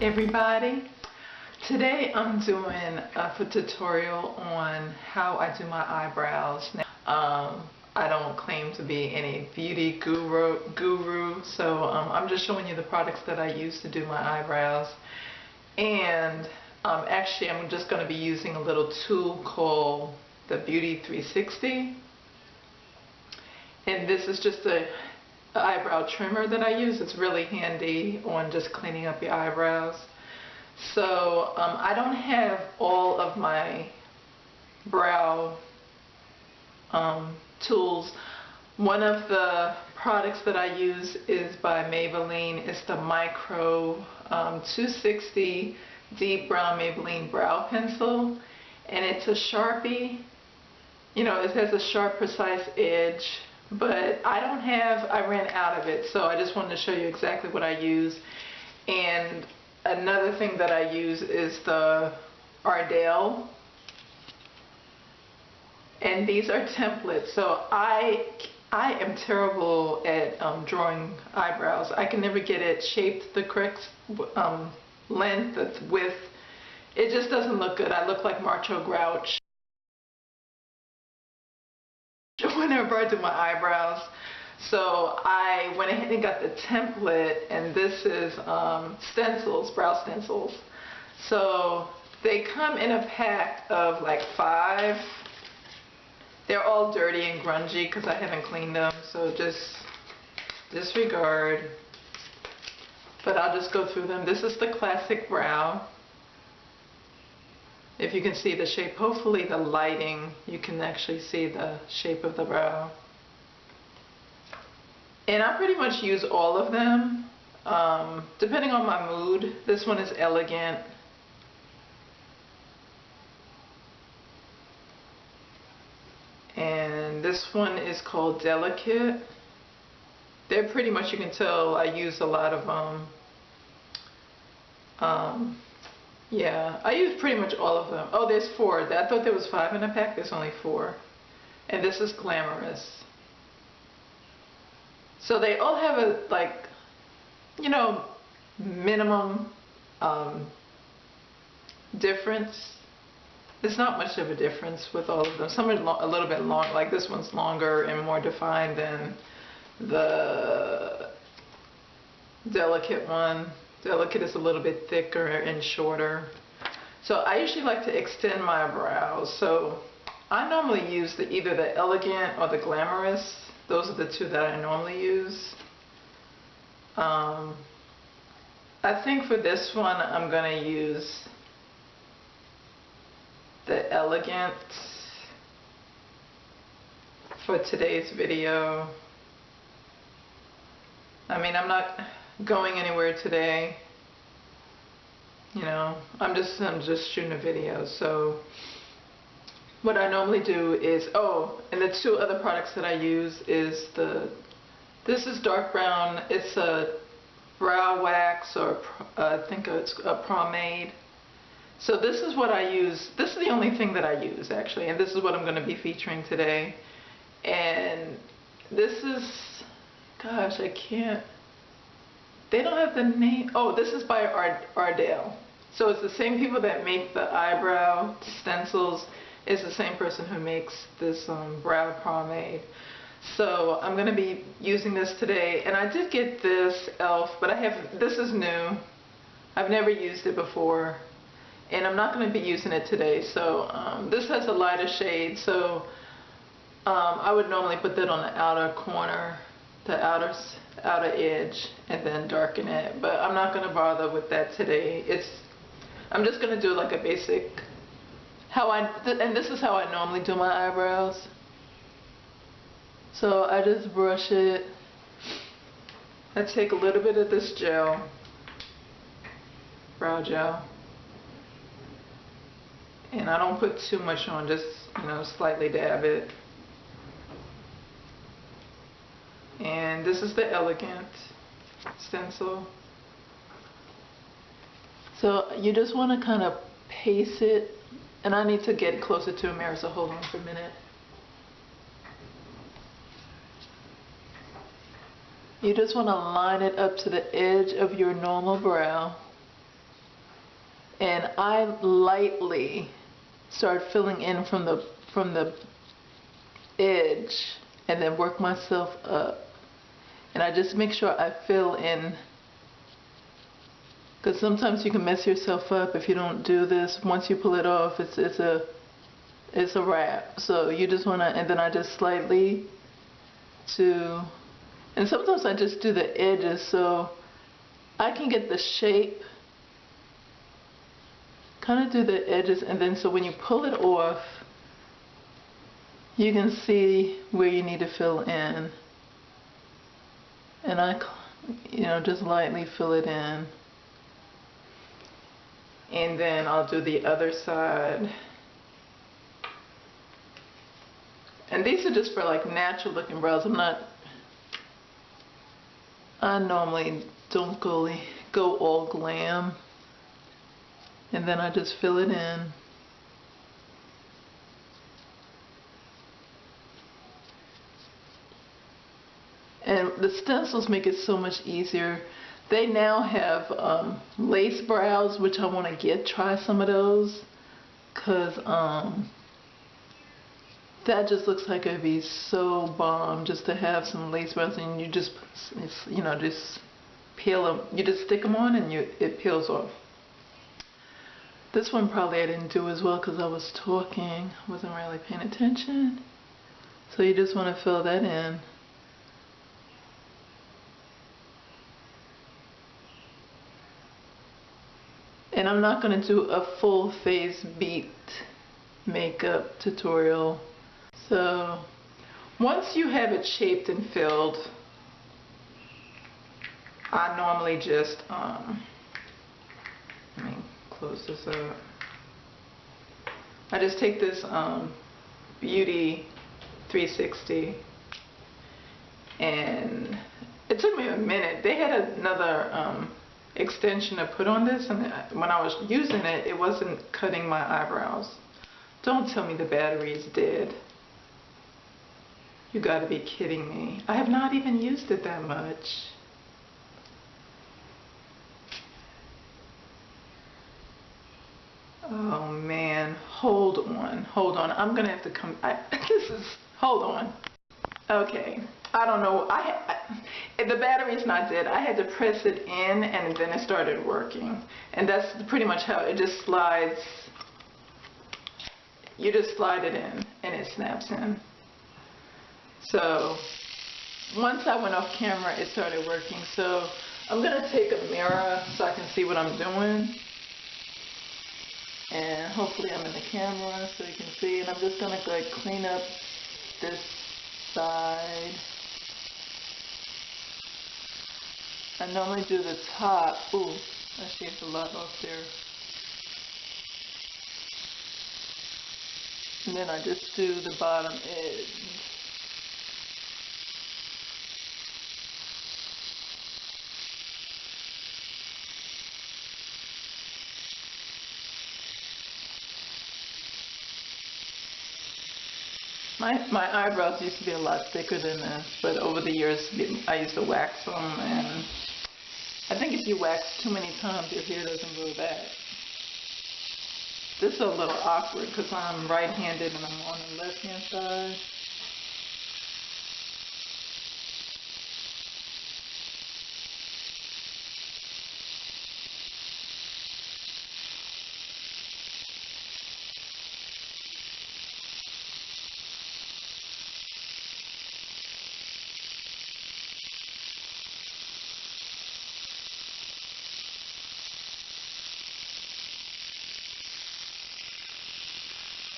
Everybody, today I'm doing a tutorial on how I do my eyebrows. Now, I don't claim to be any beauty guru, so I'm just showing you the products that I use to do my eyebrows. And actually I'm just going to be using a little tool called the Beauty 360, and this is just a eyebrow trimmer that I use. It's really handy on just cleaning up your eyebrows. So I don't have all of my brow tools. One of the products that I use is by Maybelline. It's the Micro 260 Deep Brown Maybelline Brow Pencil, and it's a Sharpie. You know, it has a sharp, precise edge. But I ran out of it, so I just wanted to show you exactly what I use. And another thing that I use is the Ardell, and these are templates. So I am terrible at drawing eyebrows. I can never get it shaped the correct length, the width. It just doesn't look good. I look like Macho Grouch whenever I do my eyebrows. So I went ahead and got the template, and this is stencils, brow stencils. So they come in a pack of like 5. They're all dirty and grungy because I haven't cleaned them, so just disregard. But I'll just go through them. This is the classic brow. If you can see the shape, hopefully the lighting, you can actually see the shape of the brow. And I pretty much use all of them, depending on my mood. This one is Elegant. And this one is called Delicate. They're pretty much, you can tell I use a lot of yeah, I use pretty much all of them. Oh, there's 4. I thought there was 5 in a pack. There's only 4. And this is Glamorous. So they all have a, like, you know, minimum difference. There's not much of a difference with all of them. Some are a little bit long, like this one's longer and more defined than the Delicate one. Delicate is a little bit thicker and shorter. So I usually like to extend my brows. So I normally use either the Elegant or the Glamorous. Those are the 2 that I normally use. I think for this one I'm going to use the Elegant for today's video. I mean, I'm not going anywhere today, you know. I'm just shooting a video. So what I normally do is, and the 2 other products that I use is this is dark brown. It's a brow wax, or I think it's a pomade. So this is what I use. This is the only thing that I use, actually, and this is what I'm going to be featuring today. And this is, gosh, I can't. They don't have the name. Oh, this is by Ardell. So it's the same people that make the eyebrow stencils. It's the same person who makes this brow pomade. So I'm going to be using this today. And I did get this e.l.f., but this is new. I've never used it before. And I'm not going to be using it today. So this has a lighter shade. So I would normally put that on the outer corner, the outer edge, and then darken it, but I'm not going to bother with that today. I'm just going to do like a basic, and this is how I normally do my eyebrows. So I just brush it. I take a little bit of this gel, brow gel, and I don't put too much on, just, you know, slightly dab it. And this is the Elegant stencil. So you just want to kind of paste it, and I need to get closer to a mirror, so hold on for a minute. You just want to line it up to the edge of your normal brow. and I lightly start filling in from the edge and then work myself up. And I just make sure I fill in, because sometimes you can mess yourself up if you don't do this. Once you pull it off, it's a wrap. So you just want to, and then I just slightly and sometimes I just do the edges so I can get the shape, kind of do the edges, and then so when you pull it off, you can see where you need to fill in. And I, just lightly fill it in. And then I'll do the other side. And these are just for like natural looking brows. I normally don't go all glam. And then I just fill it in. And the stencils make it so much easier. They now have lace brows, which I want to try some of those, because that just looks like it'd be so bomb just to have some lace brows, and you just peel them. You just stick them on and it peels off. This one probably I didn't do as well because I was talking, wasn't really paying attention. So you just want to fill that in. And I'm not going to do a full face beat makeup tutorial. So once you have it shaped and filled, I normally just, let me close this up. I just take this Beauty 360, and it took me a minute. They had another extension to put on this, and when I was using it, it wasn't cutting my eyebrows. Don't tell me the battery is dead. You gotta be kidding me. I have not even used it that much. Oh man, hold on. I'm gonna have to come, hold on. Okay, I don't know, the battery's not dead. I had to press it in and then it started working. And that's pretty much how it just slides. You just slide it in and it snaps in. So once I went off camera, it started working. So I'm gonna take a mirror so I can see what I'm doing. And hopefully I'm in the camera so you can see. And I'm just gonna like clean up this side. I normally do the top. Ooh, I shaved a lot off there. And then I just do the bottom edge. My eyebrows used to be a lot thicker than this, but over the years I used to wax them, and I think if you wax too many times your hair doesn't grow back. This is a little awkward because I'm right-handed and I'm on the left-hand side.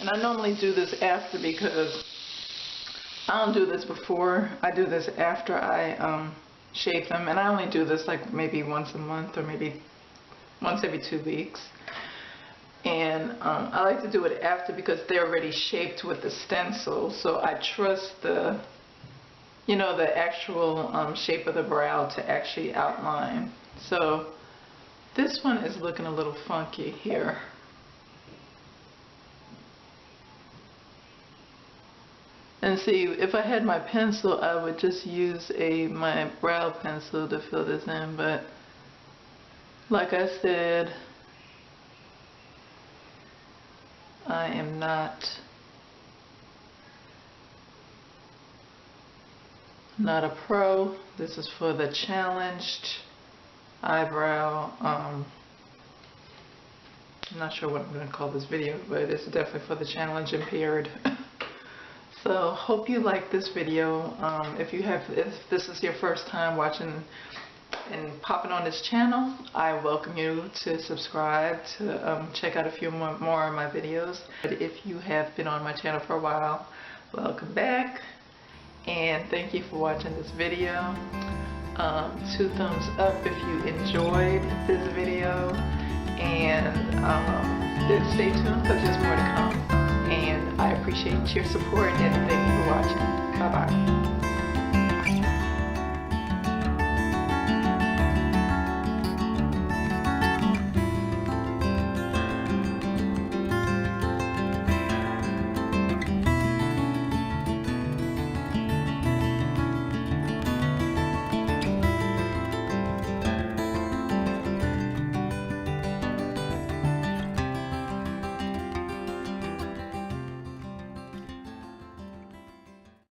And I normally do this after because I don't do this before. I do this after I shave them, and I only do this like maybe once a month or maybe once every 2 weeks. And I like to do it after because they're already shaped with the stencil, so I trust the actual shape of the brow to actually outline. So this one is looking a little funky here. And see, if I had my pencil, I would just use my brow pencil to fill this in, but like I said, I am not a pro. This is for the challenged eyebrow. I'm not sure what I'm going to call this video, but it's definitely for the challenge-impaired. So hope you like this video. If this is your first time watching and popping on this channel, I welcome you to subscribe to check out a few more of my videos. But if you have been on my channel for a while, welcome back, and thank you for watching this video. 2 thumbs up if you enjoyed this video, and stay tuned because there's more to come. And I appreciate your support, and thank you for watching. Bye bye.